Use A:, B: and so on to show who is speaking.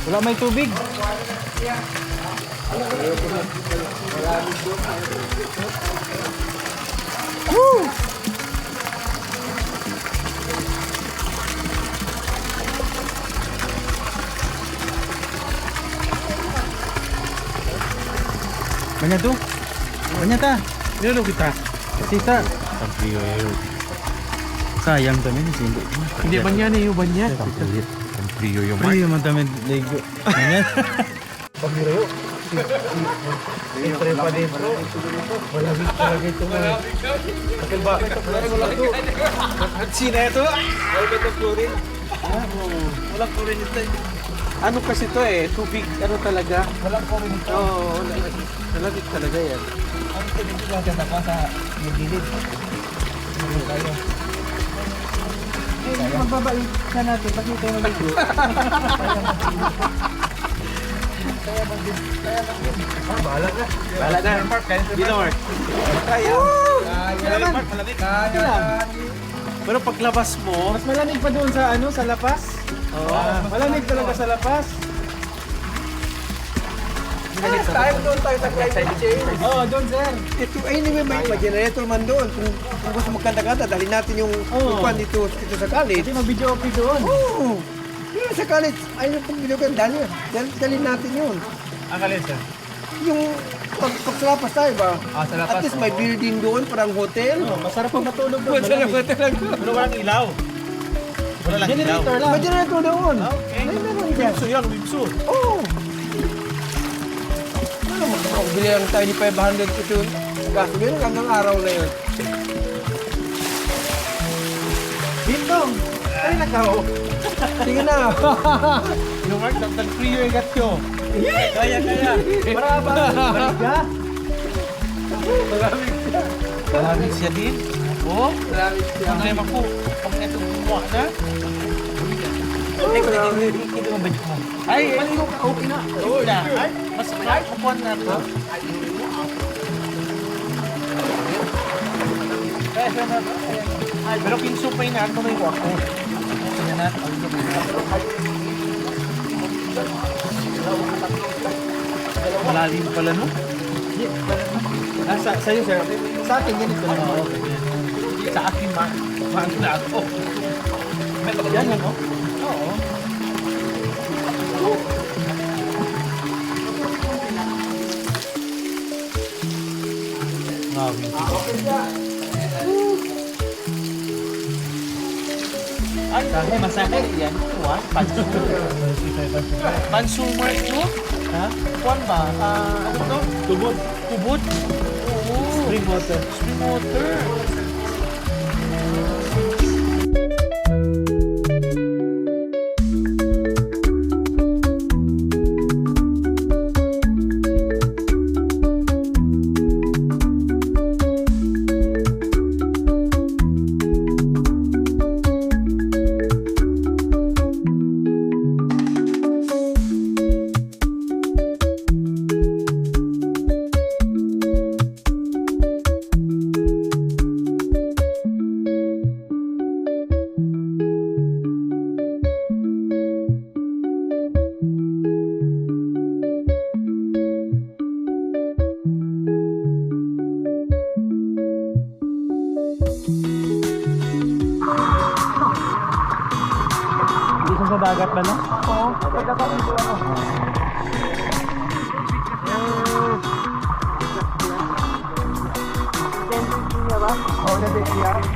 A: Wala may tubig. Woo! Banyak tuh. Banyak ta.
B: Dito kita.
A: Sisa.
B: Tampio yun.
A: Sayang kami ni Sindo.
B: Hindi ba niya yung banyak?
A: Tampio.
B: Tampio yung
A: Ay, man tamen lego. Banyak.
B: Pagmiro. Entre pa din. Wala big talaga ito nga. Bakit ba? Sina ito? Wala ba ito chlorine? Walang chlorine ito. Ano kasi ito eh, tubig, ano talaga? Walang chlorine ito? Oo, nalagit talaga yan. Ano ito dito lang ganda pa sa gilid? Ano tayo? Eh, magbabalik na natin, bakit tayo naligo? Bahala na. Bahala na. Dito, Mark. Kaya. Kaya naman. Kaya. Pero paglabas mo, mas malamig pa doon sa ano, sa lapas. Oo. Malamig talaga sa lapas. Tayo doon tayo sa climate change. Oo, doon sir.
C: Ito, anyway, may generator man doon. Kung gusto magkanta-kanta, dalhin natin yung upuan dito sa college.
A: Kasi mag-video okay doon.
C: Oo. Yung sa college, ayun yung video kan dalhin natin yun.
B: Ang kalin, sir?
C: Yung pag sa lapas tayo ba?
B: Sa lapas,
C: At least may building doon, parang hotel.
A: Masarap pang matulog doon.
C: Masarap hotel.
B: Pero walang ilaw. Wala lang ilaw.
A: Generator lang.
C: May generator doon.
B: Okay.
C: May meron dyan.
B: Wimso yan, wimso.
C: Oo. Ano, bili lang tayo ni 500 ito. Gasolina hanggang araw na yun.
A: Bintong. Ay, nakaw.
C: Sige na.
B: Yung Mark, free yung gat ko. Kaya.
A: Maraba. Mariga.
B: Maraming siya din. Oo.
C: Maraming siya.
B: Ang lema ko, pag ito kumuha na. Ito ang budget mo. Ay,
A: Maligo ka, okay na.
B: oo na. Ay, mas mahal kukuha na ito. Pero kinso pa yun ako na yung ako. Tingnan natin. Malalim pala no?
A: Sa'yo, sir. Sa akin, ganito lang.
B: Sa akin, mahal na ako.
A: Yan lang, oh.
B: Oo. Ay, dahil masahe yan. Kuwan, consumer ito? Ha? Kuwan ba? Ano ito? Tubod. Tubod? Oo. Spring water. Spring water.
A: Sa dagat ba, no?
C: Oo. Pagkakapin ko ano. Oo,